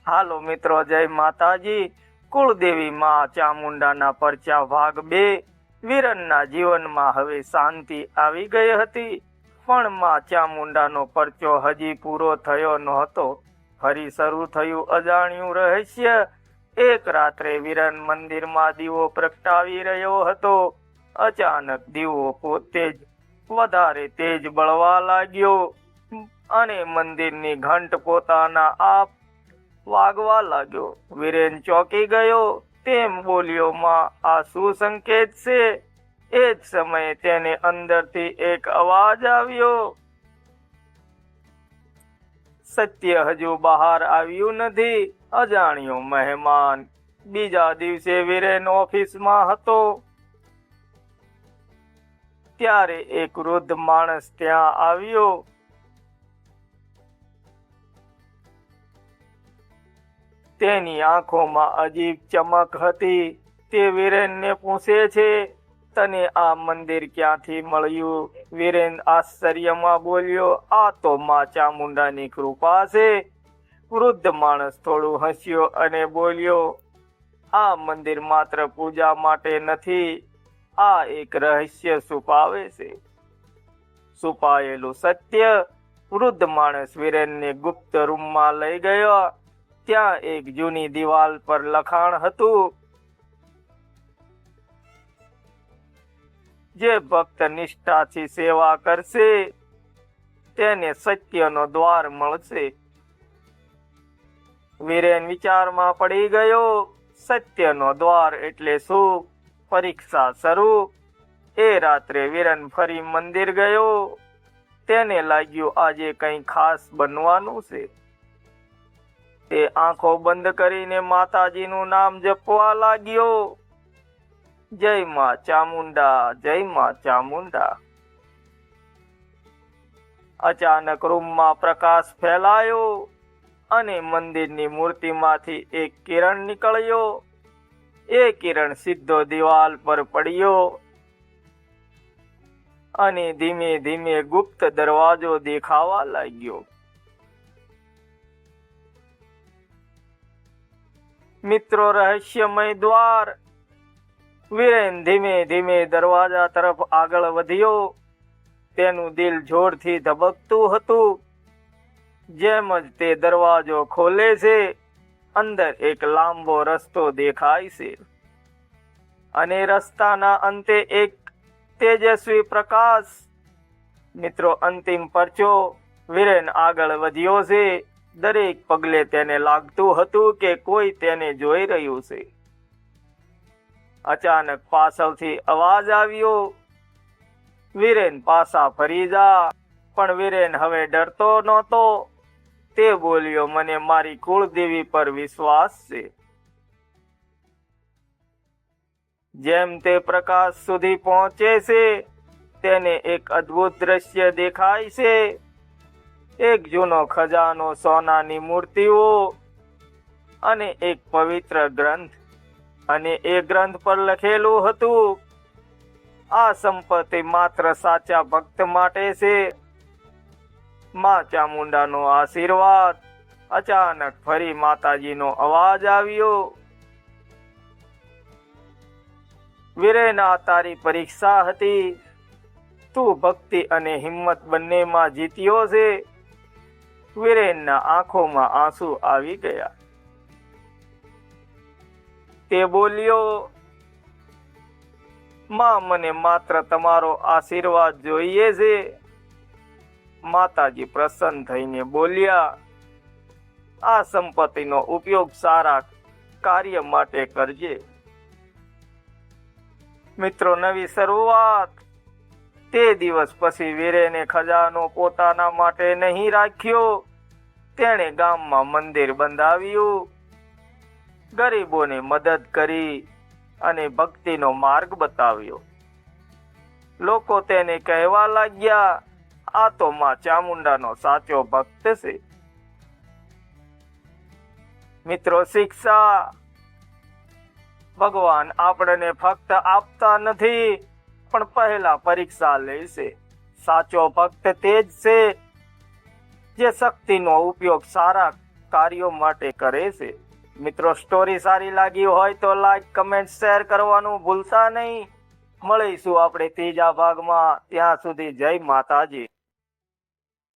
હાલો મિત્રો, જય માતાજી. કુળદેવી માં ચામુંડાના પરચા ભાગ 2. વીરનના જીવનમાં હવે શાંતિ આવી ગઈ હતી, પણ માં ચામુંડાનો પરચો હજી પૂરો થયો નહોતો. ફરી શરૂ થયું અજાણ્યું રહસ્ય. એક રાત્રે વીરન મંદિરમાં દીવો પ્રગટાવી રહ્યો હતો. અચાનક દીવો પોતે જ વધારે તેજ બળવા લાગ્યો અને મંદિરની ઘંટ પોતાના આપ વાગવા લાગ્યો. વીરેન ચોંકી ગયો. તેમ બોલ્યો, માં, આ શું સંકેત છે? એ જ સમયે તેને અંદરથી એક અવાજ આવ્યો. સત્ય હજુ બહાર આવ્યું નથી. અજાણ્યો મહેમાન. બીજા દિવસે વીરેન ઓફિસમાં હતો. ત્યારે એક વૃદ્ધ માણસ ત્યાં આવ્યો. તેની આંખોમાં અજીબ ચમક હતી. તે વીરેનને પૂછે છે, તને આ મંદિર ક્યાંથી મળ્યું? વીરેન આશ્ચર્યમાં બોલ્યો, આ તો માં ચામુંડાની કૃપા છે. વૃદ્ધ માણસ થોડું હસ્યો અને બોલ્યો, આ મંદિર માત્ર પૂજા માટે નથી. આ એક રહસ્ય છુપાવે છે. છુપાયેલું સત્ય. વૃદ્ધ માણસ વીરેનને ગુપ્ત રૂમમાં લઈ ગયો. ત્યાં એક જૂની દિવાલ પર લખાણ હતું, જે ભક્ત નિષ્ઠાથી સેવા કરશે તેને સત્યનો દ્વાર મળશે. વીરેન વિચારમાં પડી ગયો. સત્યનો દ્વાર એટલે શું? પરીક્ષા શરૂ. એ રાત્રે વીરેન ફરી મંદિર ગયો. તેને લાગ્યું આજે કંઈ ખાસ બનવાનું છે. તે આંખો બંધ કરીને માતાજીનું નામ જપવા લાગ્યો. જય માં ચામુંડા, જય માં ચામુંડા. અચાનક રૂમમાં પ્રકાશ ફેલાયો અને મંદિરની મૂર્તિમાંથી એક કિરણ નીકળ્યો. એ કિરણ સીધો દિવાલ પર પડ્યો અને ધીમે ધીમે ગુપ્ત દરવાજો દેખાવા લાગ્યો. મિત્રો, રહસ્યમય દ્વાર. વીરેન ધીમે ધીમે દરવાજા તરફ આગળ વધ્યો. તેનું દિલ જોરથી ધબકતું હતું. જેમ જ તે દરવાજો ખોલે છે, અંદર એક લાંબો રસ્તો દેખાય છે અને રસ્તાના અંતે એક તેજસ્વી પ્રકાશ. મિત્રો, અંતિમ પરચો. વીરેન આગળ વધ્યો છે. દરેક પગલે તેને લાગતું હતું કે કોઈ તેને જોઈ રહ્યું છે. અચાનક પાછળથી અવાજ આવ્યો, વીરેન પાછા ફરી જા. પણ વીરેન હવે ડરતો નહોતો. તે બોલ્યો, મને મારી કુળદેવી પર વિશ્વાસ છે. જેમ તે પ્રકાશ સુધી પહોંચે છે, તેને એક અદ્ભુત દ્રશ્ય દેખાય છે. એક જૂનો ખજાનો, સોનાની મૂર્તિઓ અને એક પવિત્ર ગ્રંથ. અને એ ગ્રંથ પર લખેલું હતું, આ સંપત્તિ માત્ર સાચા ભક્ત માટે છે. માં ચામુંડાનો આશીર્વાદ. અચાનક ફરી માતાજીનો અવાજ આવ્યો, વીરેન, આ તારી પરીક્ષા હતી. તું ભક્તિ અને હિંમત બંનેમાં જીત્યો છે. વીરેનના આંખોમાં આંસુ આવી ગયા. તે બોલ્યો, માં, મને માત્ર તમારો આશીર્વાદ જોઈએ છે. માતાજી પ્રસન્ન થઈને બોલ્યા, આ સંપત્તિનો ઉપયોગ સારા કાર્ય માટે કરજે. મિત્રો, નવી શરૂઆત. તે દિવસ પછી વીરેને ખજાનો પોતાના માટે નહીં રાખ્યો. તેણે ગામમાં મંદિર બંધાવ્યું, ગરીબોને મદદ કરી અને ભક્તિનો માર્ગ બતાવ્યો. લોકો તેને કહેવા લાગ્યા, આ તો માં ચામુંડાનો સાચો ભક્ત છે. મિત્રો, શિક્ષા. ભગવાન આપણને ફક્ત આપતા નથી, પણ પહેલા પરીક્ષા લે છે. સાચો ભક્ત તે જ છે જે શક્તિનો ઉપયોગ સારા કાર્યો માટે કરે છે. મિત્રો, સ્ટોરી સારી લાગી હોય તો લાઈક, કમેન્ટ, શેર કરવાનું ભૂલતા નહીં. મળીશું આપણે ત્રીજા ભાગમાં. ત્યાં સુધી જય માતાજી.